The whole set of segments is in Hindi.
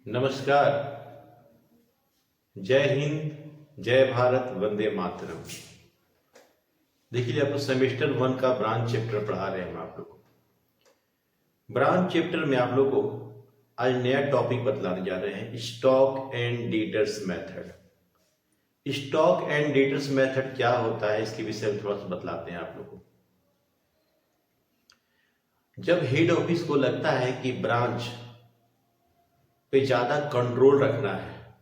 नमस्कार। जय हिंद, जय भारत, वंदे मातरम। देखिए, आपको सेमेस्टर 1 का ब्रांच चैप्टर पढ़ा रहे हैं हम आप लोग को। ब्रांच चैप्टर में आप लोग को आज नया टॉपिक बतलाने जा रहे हैं, stock and debtors method. Stock and debtors method क्या होता है, इसके विषय में थोड़ा सा बतलाते हैं आप लोग को। जब हेड ऑफिस को लगता है कि ब्रांच पे ज्यादा कंट्रोल रखना है,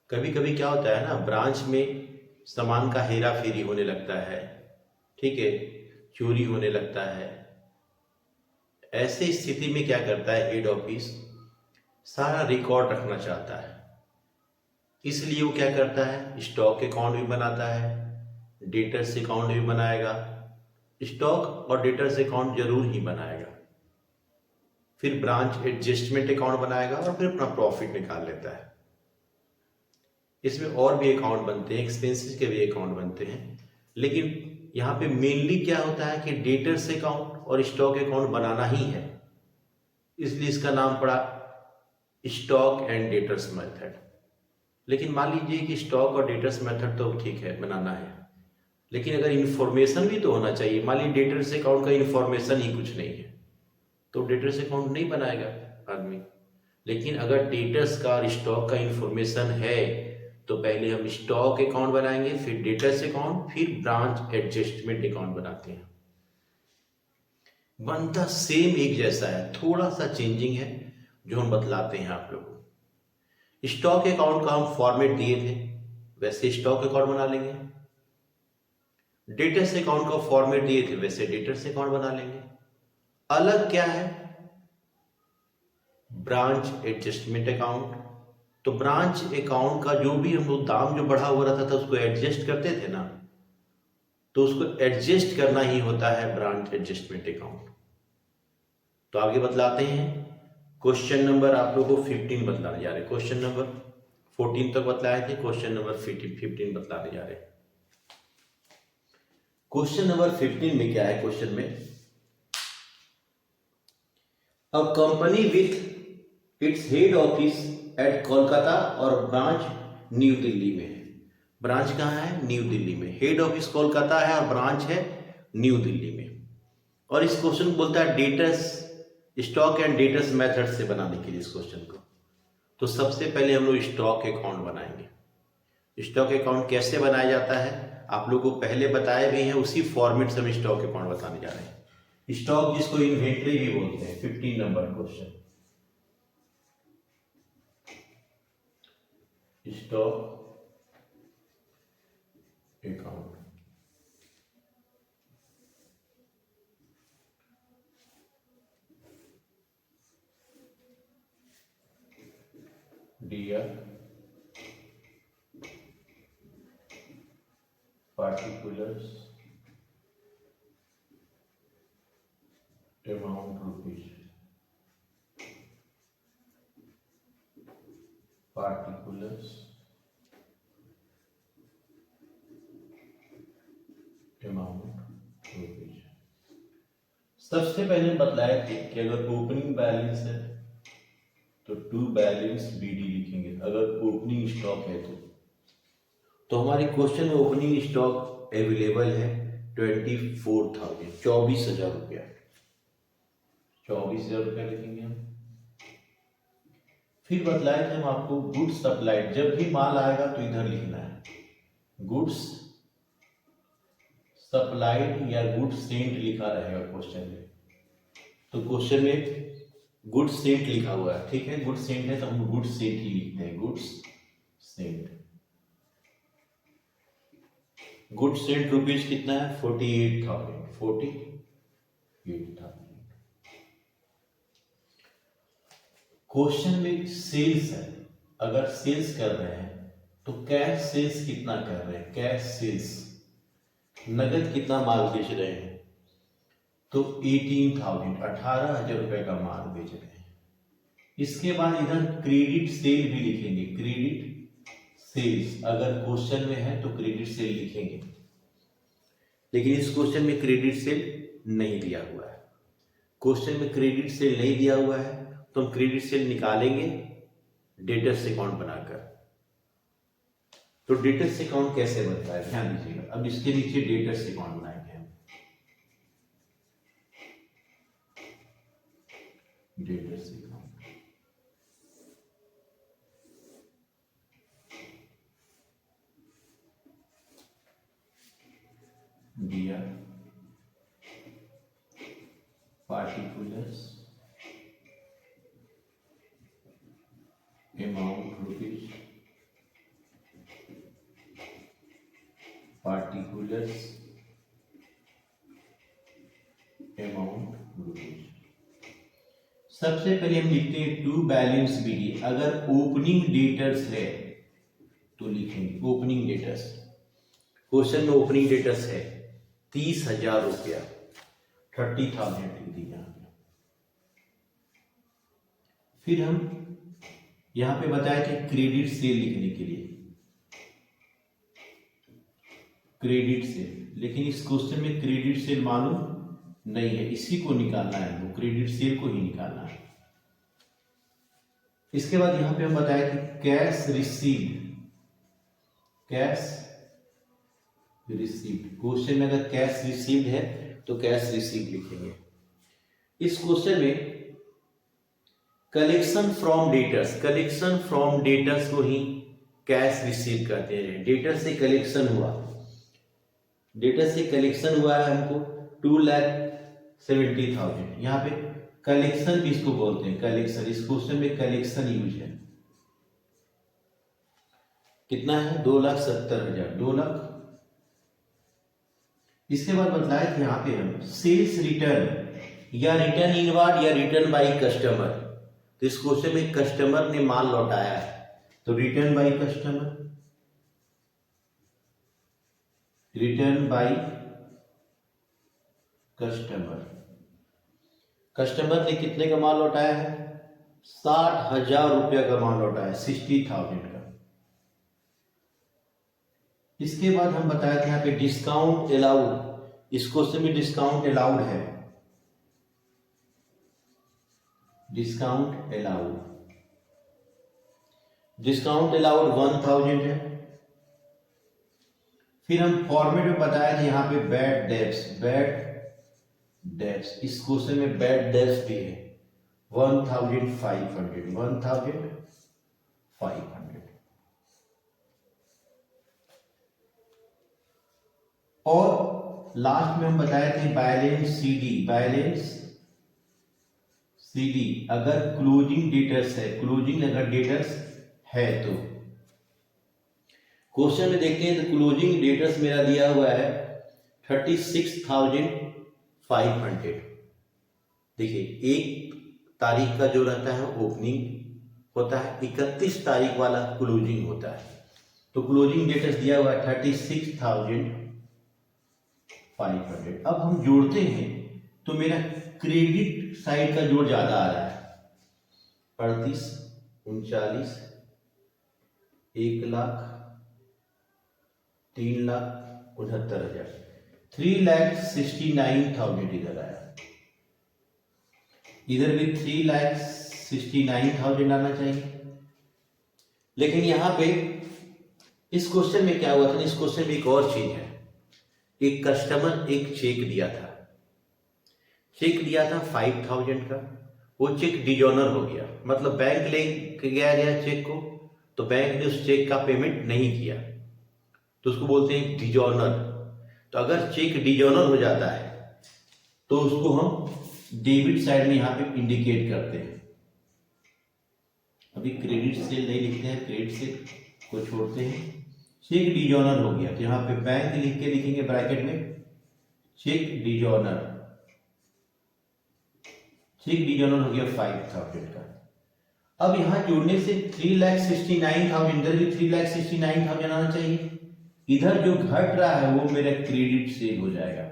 कभी कभी क्या होता है ना, ब्रांच में सामान का हेरा फेरी होने लगता है, ठीक है, चोरी होने लगता है। ऐसे स्थिति में क्या करता है हेड ऑफिस, सारा रिकॉर्ड रखना चाहता है। इसलिए वो क्या करता है, स्टॉक अकाउंट भी बनाता है, डेटर्स अकाउंट भी बनाएगा। स्टॉक और डेटर्स अकाउंट जरूर ही बनाएगा, फिर ब्रांच एडजस्टमेंट अकाउंट बनाएगा और फिर अपना प्रॉफिट निकाल लेता है। इसमें और भी अकाउंट बनते हैं, एक्सपेंसेस के भी अकाउंट बनते हैं, लेकिन यहाँ पे मेनली क्या होता है कि डेटर्स अकाउंट और स्टॉक अकाउंट बनाना ही है, इसलिए इसका नाम पड़ा स्टॉक एंड डेटर्स मेथड। लेकिन मान लीजिए कि स्टॉक और डेटर्स मेथड तो ठीक है, बनाना है, लेकिन अगर इंफॉर्मेशन भी तो होना चाहिए। मान लीजिए डेटर्स अकाउंट का इंफॉर्मेशन ही कुछ नहीं है तो डेटर्स अकाउंट नहीं बनाएगा आदमी। लेकिन अगर डेटर्स का और स्टॉक का इंफॉर्मेशन है तो पहले हम स्टॉक अकाउंट बनाएंगे, फिर डेटर्स अकाउंट, फिर ब्रांच एडजस्टमेंट अकाउंट बनाते हैं। बनता सेम एक जैसा है, थोड़ा सा चेंजिंग है जो हम बतलाते हैं आप लोगों को। स्टॉक अकाउंट का हम फॉर्मेट दिए थे, वैसे स्टॉक अकाउंट बना लेंगे। डेटर्स अकाउंट का फॉर्मेट दिए थे, वैसे डेटर्स अकाउंट बना लेंगे। अलग क्या है, ब्रांच एडजस्टमेंट अकाउंट। तो ब्रांच अकाउंट का जो भी हम लोग दाम जो बढ़ा हुआ रहता था उसको एडजस्ट करते थे ना, तो उसको एडजस्ट करना ही होता है ब्रांच एडजस्टमेंट अकाउंट। तो आगे बतलाते हैं। क्वेश्चन नंबर आप लोगों को 15 बतलाने जा रहे हैं। क्वेश्चन नंबर 14 तक बतलाए थे, क्वेश्चन नंबर 15 बतलाने जा रहे हैं। क्वेश्चन नंबर 15 में क्या है, क्वेश्चन में a company with its head office at Kolkata और ब्रांच न्यू दिल्ली में है। ब्रांच कहाँ है, न्यू दिल्ली में। हेड ऑफिस कोलकाता है और ब्रांच है न्यू दिल्ली में। और इस क्वेश्चन को बोलता है debtors, stock and debtors method से बनाने के लिए इस क्वेश्चन को। तो सबसे पहले हम लोग स्टॉक अकाउंट बनाएंगे। स्टॉक अकाउंट कैसे बनाया जाता है आप लोगों को पहले बताए भी हैं, उसी फॉर्मेट से हम स्टॉक अकाउंट बताने जा रहे हैं। स्टॉक जिसको इन्वेंट्री भी बोलते हैं। 15 number question, stock account. Dear particulars amount rupees, particulars amount rupees। सबसे पहले बतलाए थे कि अगर ओपनिंग बैलेंस है तो टू बैलेंस बीडी लिखेंगे, अगर ओपनिंग स्टॉक है तो हमारे क्वेश्चन में ओपनिंग स्टॉक अवेलेबल है 24,000, 24,000 रुपया। 24,000 रुपया लिखेंगे हम। फिर बतलाए थे हम आपको गुड्स सप्लाइड, जब भी माल आएगा तो इधर लिखना है गुड्स सप्लाइड या गुड्स सेंट लिखा रहेगा क्वेश्चन में। तो क्वेश्चन में गुड्स सेंट लिखा हुआ है, ठीक है, गुड्स सेंट है तो हम गुड्स सेंट ही लिखते हैं, goods sent. Goods Saint rupees कितना है, 48,000, 48,000। क्वेश्चन में सेल्स है, अगर सेल्स कर रहे हैं तो कैश सेल्स कितना कर रहे हैं, कैश सेल्स नगद कितना माल बेच रहे हैं, तो 18,000, 18,000 रुपए का माल बेच रहे हैं। इसके बाद इधर क्रेडिट सेल भी लिखेंगे, क्रेडिट सेल्स अगर क्वेश्चन में है तो क्रेडिट सेल लिखेंगे, लेकिन इस क्वेश्चन में क्रेडिट सेल नहीं दिया हुआ है। क्वेश्चन में क्रेडिट सेल नहीं दिया हुआ है तो हम क्रेडिट सेल निकालेंगे डेटर्स अकाउंट बनाकर। तो डेटर्स अकाउंट कैसे बनता है ध्यान दीजिएगा। अब इसके नीचे डेटर्स अकाउंट बनाएंगे हम। डेटर्स अकाउंट दिया particulars amount rupees particulars amount rupees. सबसे पहले हम लिखते हैं टू बैलेंस बीडी। अगर ओपनिंग डेटर्स है तो लिखेंगे ओपनिंग डेटर्स। क्वेश्चन में ओपनिंग डेटर्स है 30,000 रुपया, 30,000 लिख दी यहां पे। फिर हम यहां पे बताया कि क्रेडिट सेल लिखने के लिए क्रेडिट सेल, लेकिन इस क्वेश्चन में क्रेडिट सेल मालूम नहीं है, इसी को निकालना है, वो क्रेडिट सेल को ही निकालना है। इसके बाद यहां पे हम बताया कि cash received, cash received. Question में अगर कैश रिसीव्ड है तो कैश रिसीव्ड लिखेंगे। इस क्वेश्चन में collection from debtors, collection from debtors को ही कैश रिसीव करते हैं। डेटर से कलेक्शन हुआ, डेटर से कलेक्शन हुआ है हमको 2,70,000। यहाँ पे कलेक्शन भी इसको बोलते हैं, कलेक्शन। इस क्वेश्चन में कलेक्शन यूज है। कितना है 2,70,000, 2 लाख। इसके बाद बताया कि यहाँ पे हम सेल्स रिटर्न या रिटर्न इनवार्ड या रिटर्न बाय कस्टमर। तो इस क्वेश्चन में कस्टमर ने माल लौटाया है तो return by customer, return by customer. Customer ने कितने का माल लौटाया है 60,000 रुपया का माल लौटाया है, 60,000 का। इसके बाद हम बताया था यहाँ पे डिस्काउंट अलाउड। इस क्वेश्चन में डिस्काउंट अलाउड है, डिस्काउंट अलाउड, डिस्काउंट अलाउड 1,000 है। फिर हम फॉर्मेट में बताया था यहाँ पे बैड डेब्ट्स, बैड डेब्ट्स। इस क्वेश्चन में बैड डेब्ट्स भी है 1,500, 1,500। और लास्ट में हम बताए थे बैलेंस सीडी, बैलेंस सीडी अगर क्लोजिंग डेटर्स है, क्लोजिंग अगर डेटर्स है तो। क्वेश्चन में देखते हैं तो क्लोजिंग डेटर्स मेरा दिया हुआ है 36,500। देखिए 1 तारीख का जो रहता है ओपनिंग होता है, 31 तारीख वाला क्लोजिंग होता है। तो क्लोजिंग डेटर्स दिया हुआ है 36,500। अब हम जोड़ते हैं तो मेरा क्रेडिट साइड का जोड़ ज्यादा आ रहा है 38, 39, 1,00,000, 3,69,000, 3,69,000 इधर आया। इधर भी 3,69,000 आना चाहिए। लेकिन यहां पे इस क्वेश्चन में क्या हुआ था, इस क्वेश्चन में एक और चीज है। एक कस्टमर एक चेक दिया था, चेक दिया था 5,000 का, वो चेक डिजोनर हो गया, मतलब बैंक ले गया चेक को, तो बैंक ने उस चेक का पेमेंट नहीं किया, तो उसको बोलते हैं डिजोनर। तो अगर चेक डिजोनर हो जाता है तो उसको हम डेबिट साइड में यहां पे इंडिकेट करते हैं। अभी क्रेडिट सेल नहीं लिखते हैं, क्रेडिट सेल को छोड़ते हैं। चेक डिजोनर हो गया तो यहां पे बैंक लिख के लिखेंगे ब्रैकेट में चेक डिजोनर, चेक डिजोनर हो गया 5,000 का। अब यहां जोड़ने से 3,69,000, इधर भी 3,69,000 आना चाहिए। इधर जो घट रहा है वो मेरा क्रेडिट सेल हो जाएगा,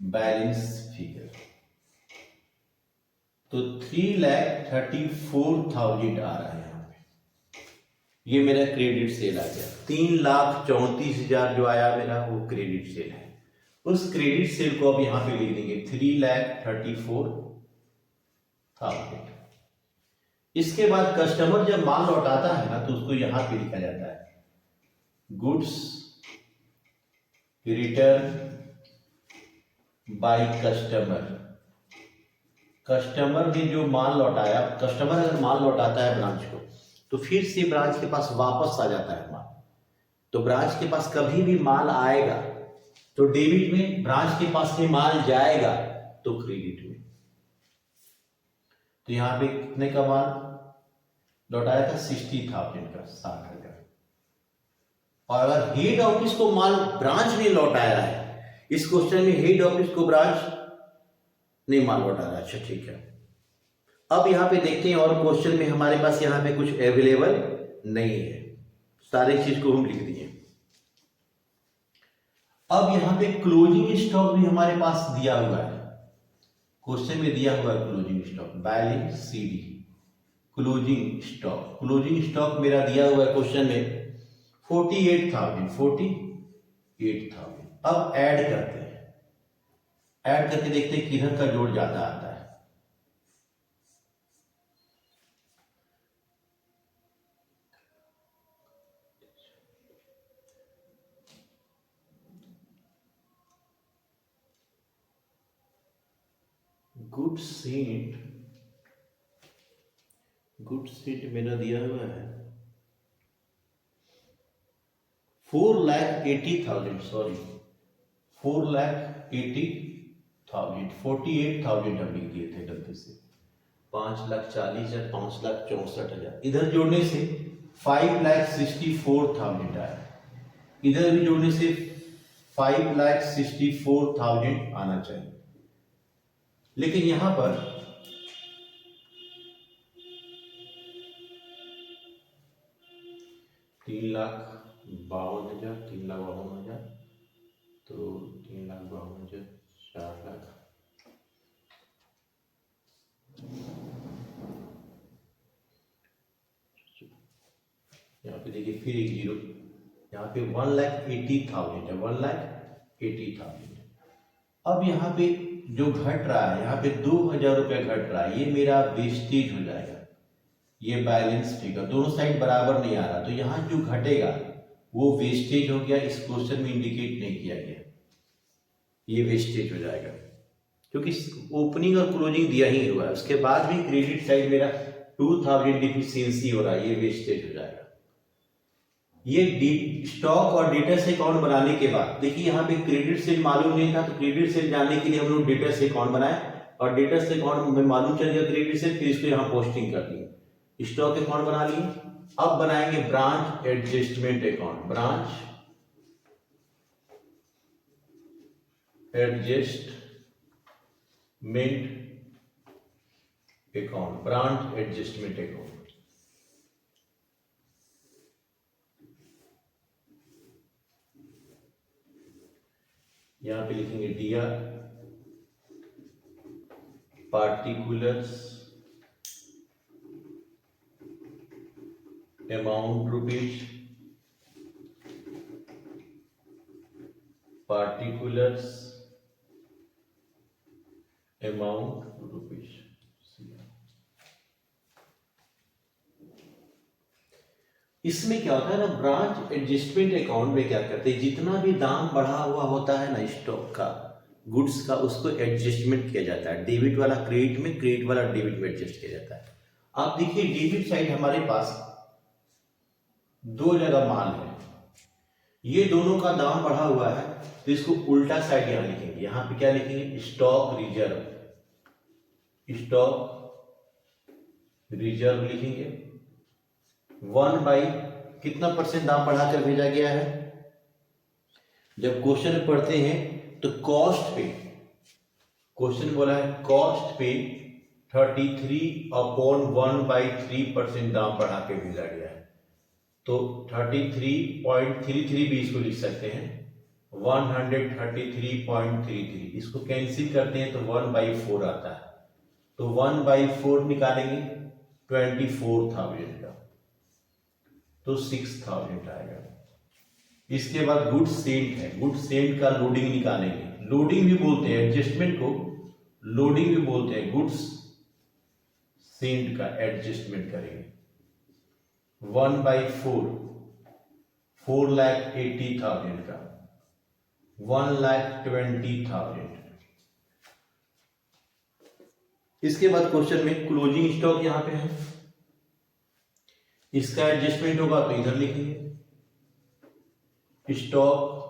बैलेंस फिगर। तो 3,34,000 आ रहा है यहां पे, ये मेरा क्रेडिट सेल आ गया। 3,34,000 जो आया मेरा वो क्रेडिट सेल है। उस क्रेडिट सेल को अब यहां पे लिख देंगे 3,34,000। इसके बाद कस्टमर जब माल लौटाता है ना तो उसको यहां पे लिखा जाता है goods return by customer. Customer ने जो माल लौटाया, कस्टमर अगर माल लौटाता है ब्रांच को तो फिर से ब्रांच के पास वापस आ जाता है माल। तो ब्रांच के पास कभी भी माल आएगा तो डेबिट में, ब्रांच के पास से माल जाएगा तो क्रेडिट में। तो यहां पे कितने का माल लौटाया था? 60,000 का, 60,000। और अगर हेड ऑफिस को माल ब्रांच ने लौटाया है, इस क्वेश्चन में हेड ऑफिस को ब्रांच नहीं माल लौटा रहा। अच्छा ठीक है, अब यहां पे देखते हैं और क्वेश्चन में हमारे पास यहां पे कुछ अवेलेबल नहीं है, सारी चीज को हम लिख दिए। अब यहां पे क्लोजिंग स्टॉक भी हमारे पास दिया हुआ है, क्वेश्चन में दिया हुआ है closing stock, balance CD closing stock. Closing stock मेरा दिया हुआ है क्वेश्चन में 48,000। अब ऐड करते हैं, ऐड करके देखते हैं किधर का जोड़ ज्यादा आता है। गुड सीट मेरा दिया हुआ है 4,80,000, सॉरी 4,80,000, 48,000 हम लिख दिए थे गलती से। 5,40,000, 5,64,000 इधर जोड़ने से 5,64,000 आया, इधर भी जोड़ने से 5,64,000 आना चाहिए। लेकिन यहां पर 3,52,000, 3,52,000, तो 3,52,000, 4,00,000, यहाँ पे देखिए फिर एक जीरो, यहाँ पे 1,80,000 है, 1,80,000। अब यहाँ पे जो घट रहा है, यहाँ पे 2,000 रुपये घट रहा है, ये मेरा वेस्टेज हो जाएगा, ये बैलेंस फिगर दोनों साइड बराबर नहीं आ रहा, तो यहाँ जो घटेगा वो वेस्टेज हो गया, इस क्वेश्चन में इंडिकेट नहीं किया गया, ये वेस्टेज हो जाएगा क्योंकि ओपनिंग और क्लोजिंग दिया ही हुआ है। उसके बाद भी क्रेडिट साइड मेरा 2,000 डिफिशियंसी हो रहा है, ये वेस्टेज हो जाएगा। ये स्टॉक और डेटर्स अकाउंट बनाने के बाद देखिए यहाँ पे क्रेडिट सेल मालूम नहीं था, तो क्रेडिट सेल जानने के लिए हम लोग डेटर्स अकाउंट बनाए और डेटर्स अकाउंट में मालूम चल गया क्रेडिट सेल, फिर इसको यहाँ पोस्टिंग कर दी, स्टॉक अकाउंट बना लिए। अब बनाएंगे branch adjustment account, branch adjustment account, branch adjustment account. यहां पे लिखेंगे दिया particulars amount rupees, particulars amount rupees. इसमें क्या होता है ना, ब्रांच एडजस्टमेंट अकाउंट में क्या करते हैं, जितना भी दाम बढ़ा हुआ होता है ना स्टॉक का, गुड्स का, उसको एडजस्टमेंट किया जाता है, डेबिट वाला क्रेडिट में, क्रेडिट वाला डेबिट में एडजस्ट किया जाता है। आप देखिए डेबिट साइड हमारे पास दो जगह माल है, ये दोनों का दाम बढ़ा हुआ है, तो इसको उल्टा साइड यहां लिखेंगे, यहां पे क्या लिखेंगे, स्टॉक रिजर्व, स्टॉक रिजर्व लिखेंगे। 1/, कितना परसेंट दाम बढ़ाकर भेजा गया है, जब क्वेश्चन पढ़ते हैं तो कॉस्ट पे, क्वेश्चन बोला है कॉस्ट पे 33/1/3% दाम बढ़ा के भेजा गया है, तो 33.33 भी इसको लिख सकते हैं, 133.33, इसको कैंसिल करते हैं तो 1/4 आता है, तो 1/4 निकालेंगे 24,000 का, तो 6,000 आएगा। इसके बाद गुड सेंट है, गुड सेंट का लोडिंग निकालेंगे, लोडिंग भी बोलते हैं, एडजस्टमेंट को लोडिंग भी बोलते हैं, गुड्स सेंट का एडजस्टमेंट करेंगे। 1/4 4,80,000 का 1,20,000। इसके बाद क्वेश्चन में क्लोजिंग स्टॉक यहां पे है, इसका एडजस्टमेंट होगा तो इधर लिखेंगे। स्टॉक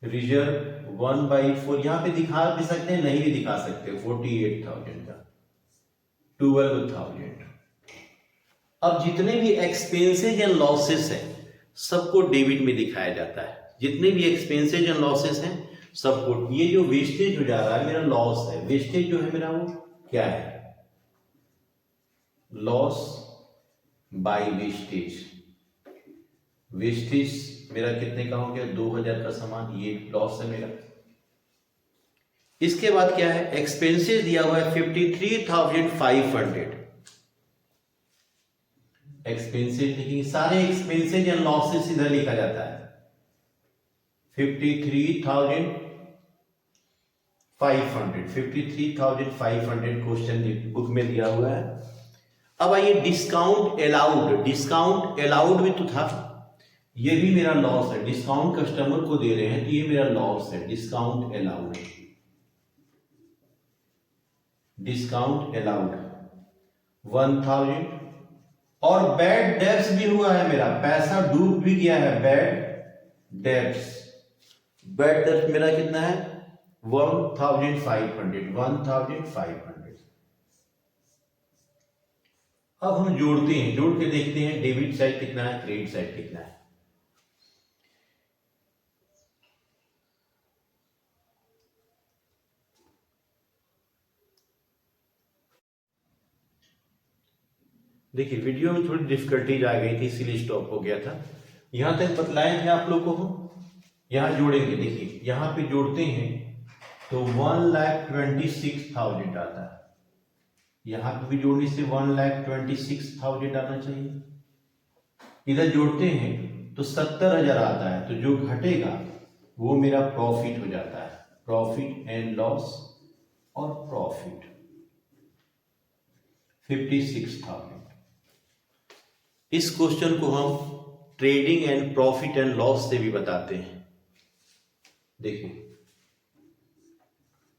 रिजर्व 1/4 यहां पे दिखा भी सकते हैं, नहीं भी दिखा सकते। 48,000 का 12,000। अब जितने भी एक्सपेंसेज एंड लॉसेस हैं सबको डेबिट में दिखाया जाता है। जितने भी एक्सपेंसेज एंड लॉसेस हैं सबको, ये जो वेस्टेज हो जा रहा है मेरा लॉस है। वेस्टेज जो है मेरा वो क्या है, लॉस बाय वेस्टेज। वेस्टेज मेरा कितने का हो गया, 2,000 का सामान, ये लॉस है मेरा। इसके बाद क्या है, एक्सपेंसेस दिया हुआ है 53,500। एक्सपेंसेस लिखेंगे, सारे एक्सपेंसेज एंड लॉसेस इधर लिखा जाता है। 53,500 क्वेश्चन बुक में दिया हुआ है। अब आइए डिस्काउंट अलाउड। डिस्काउंट अलाउड भी तो था, ये भी मेरा लॉस है। डिस्काउंट कस्टमर को दे रहे हैं तो ये मेरा लॉस है। Discount allowed, discount allowed 1,000। और बैड डेब्ट्स भी हुआ है मेरा, पैसा डूब भी गया है। बैड डेब्ट्स, बैड डेब्ट्स मेरा कितना है 1,500। अब हम जोड़ते हैं, जोड़ के देखते हैं डेबिट साइड कितना है, क्रेडिट साइड कितना है। देखिए वीडियो में थोड़ी डिफिकल्टीज आ गई थी इसीलिए स्टॉप हो गया था। यहां तक बतलाए थे आप लोगों को। यहां जोड़ेंगे, देखिए यहां पे जोड़ते हैं तो 1,26,000 आता है। यहां पे भी जोड़ने से 1,26,000 आना चाहिए। इधर जोड़ते हैं तो 70,000 आता है, तो जो घटेगा वो मेरा प्रॉफिट हो जाता है। प्रॉफिट एंड लॉस और प्रॉफिट 56,000। इस क्वेश्चन को हम trading and profit and loss से भी बताते हैं। देखिए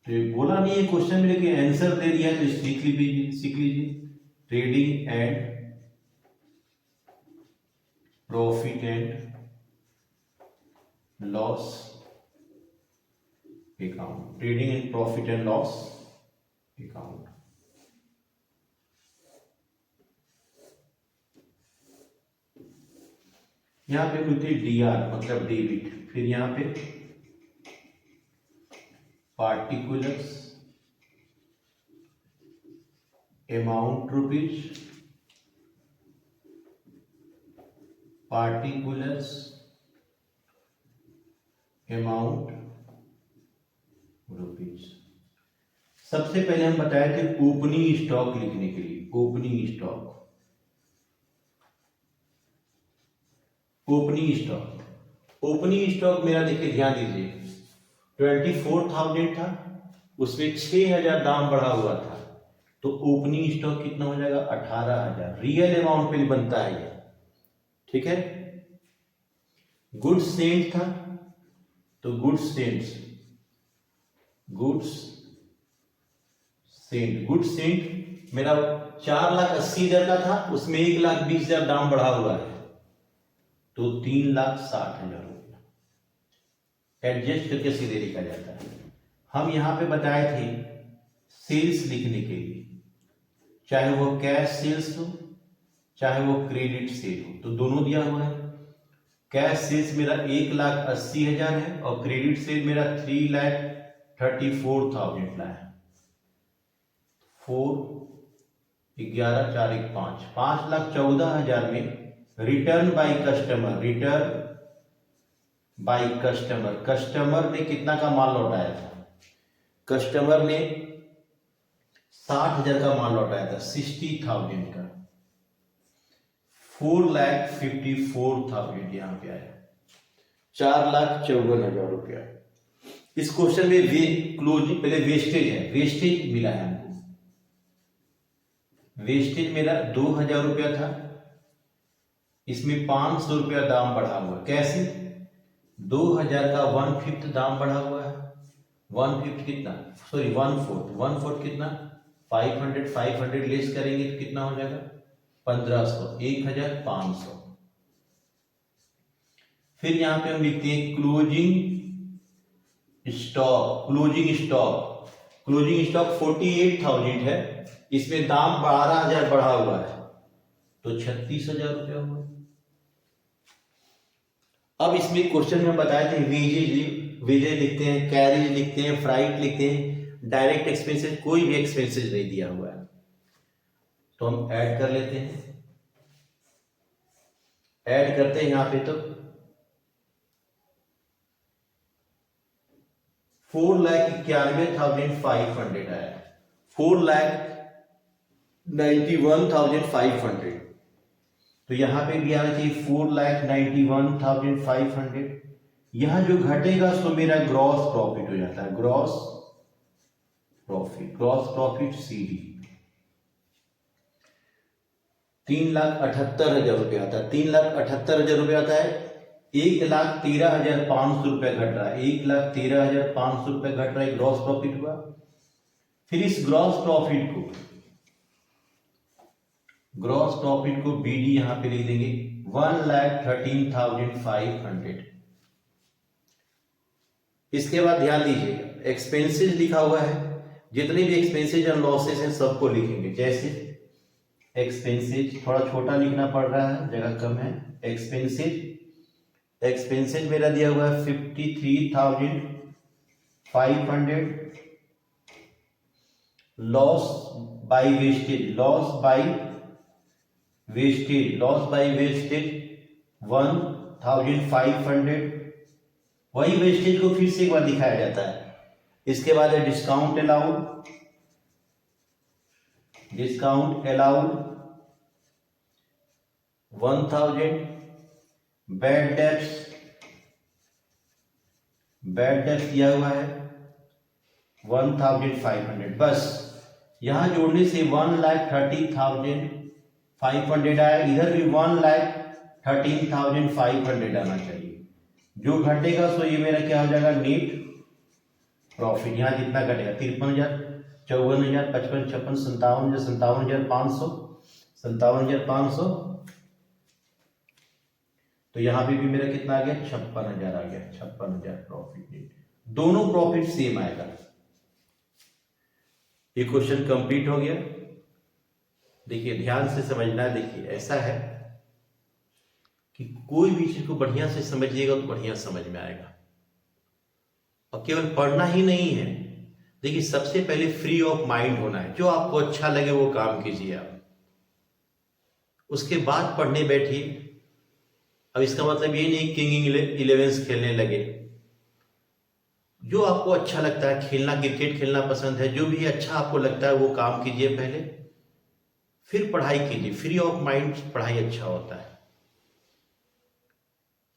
तो बोला नहीं है क्वेश्चन में, लेकिन आंसर दे दिया है तो सीख लीजिए। Trading and profit and loss account. Trading and profit and loss account. यहां पे मिलती है डीआर मतलब डेबिट, फिर यहां पे particulars amount rupees, particulars amount rupees. सबसे पहले हम बताए थे ओपनिंग स्टॉक लिखने के लिए। Opening stock, opening stock, opening stock मेरा देखिए ध्यान दीजिए 24,000 था, उसमें 6,000 दाम बढ़ा हुआ था, तो ओपनिंग स्टॉक कितना हो जाएगा 18,000। रियल अमाउंट पे बनता है ये, ठीक है। गुड्स सेंट था तो goods sents, goods sent, goods sent मेरा 4,80,000 का था, उसमें 1,20,000 दाम बढ़ा हुआ है तो 3,60,000 रुपया। एडजस्ट करके सीधे लिखा जाता है। हम यहां पे बताए थे सेल्स लिखने के लिए, चाहे वो कैश सेल्स हो चाहे वो क्रेडिट सेल हो, तो दोनों दिया हुआ है। कैश सेल्स मेरा 1,80,000 है और क्रेडिट सेल मेरा 3,34,000 का है। 4 11 4 1 5 5,14,000 में return by customer, return by customer, customer ने कितना का माल लौटाया था, कस्टमर ने 60,000 का माल लौटाया था, 60,000 का। 4,54,000 यहां पे आया, 4,54,000 रुपया। इस क्वेश्चन में क्लोजिंग पहले वेस्टेज है, वेस्टेज मिला है हमको। वेस्टेज मेरा 2000 रुपया था, इसमें 500 रुपया दाम बढ़ा हुआ। कैसे? 2000 का 1/5 दाम बढ़ा हुआ है। 1/5 कितना, सॉरी 1/4 कितना, 500 लेस करेंगे तो कितना हो जाएगा 1500, 1500। फिर यहां पे हम लिखते हैं क्लोजिंग स्टॉक। क्लोजिंग स्टॉक 48,000 है, इसमें दाम 12,000 बढ़ा हुआ है तो 36,000 रुपया हुआ। अब इसमें क्वेश्चन में बताए थे वेजेज लिखते हैं, कैरेज लिखते हैं, फ्राइट लिखते हैं, डायरेक्ट एक्सपेंसेस कोई भी एक्सपेंसेस नहीं दिया हुआ है तो हम ऐड कर लेते हैं। ऐड करते हैं यहां पे तो 4,91,500 आया, 4,91,500। तो यहां पे भी आना चाहिए 4,91,500। यहां जो घटेगा सो मेरा ग्रॉस प्रॉफिट हो जाता है, ग्रॉस प्रॉफिट CD 3,78,000 रुपया आता है। 3,78,000 रुपया आता है। 1,13,500 रुपया घट रहा है, 1,13,500 रुपया घट रहा है, ग्रॉस प्रॉफिट हुआ। फिर इस ग्रॉस प्रॉफिट को BD यहां पे लिख देंगे 1,13,500। इसके बाद ध्यान दीजिएगा एक्सपेंसेस लिखा हुआ है, जितने भी एक्सपेंसेस एंड लॉसेस हैं सबको लिखेंगे। जैसे एक्सपेंसेस थोड़ा छोटा लिखना पड़ रहा है, जगह कम है। एक्सपेंसेस मेरा दिया हुआ है 53,500। Loss by wastage 1,500। वही वेस्टेज को फिर से एक बार दिखाया जाता है। इसके बाद है डिस्काउंट अलाउड 1,000। बैड डेप्स दिया हुआ है 1,500। बस यहां जोड़ने से 1,30,500 आया, इधर भी 1,13,500 आना चाहिए। जो घटेगा सो ये मेरा क्या हो जाएगा नेट प्रॉफिट। यहां जितना घटेगा 53,000, 54,000, 55,000, 56,000, 57,500, 57,500। तो यहां पे भी मेरा कितना आ गया 56,000 आ गया, 56,000 प्रॉफिट नेट। दोनों प्रॉफिट सेम आएगा। ये क्वेश्चन कंप्लीट हो गया। देखिए ध्यान से समझना है। देखिए ऐसा है कि कोई भी चीज को बढ़िया से समझिएगा तो बढ़िया समझ में आएगा। और केवल पढ़ना ही नहीं है, देखिए सबसे पहले फ्री ऑफ माइंड होना है। जो आपको अच्छा लगे वो काम कीजिए आप, उसके बाद पढ़ने बैठिए। अब इसका मतलब ये नहीं किंग 11 खेलने लगे। जो आपको अच्छा लगता है खेलना, क्रिकेट खेलना पसंद है, जो भी अच्छा आपको लगता है वो काम कीजिए पहले, फिर पढ़ाई कीजिए। फ्री ऑफ माइंड पढ़ाई अच्छा होता है।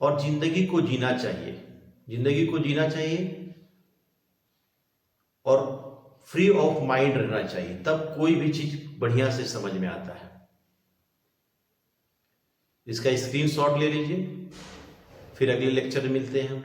और जिंदगी को जीना चाहिए और फ्री ऑफ माइंड रहना चाहिए, तब कोई भी चीज बढ़िया से समझ में आता है। इसका स्क्रीनशॉट ले लीजिए, फिर अगले लेक्चर में मिलते हैं हम।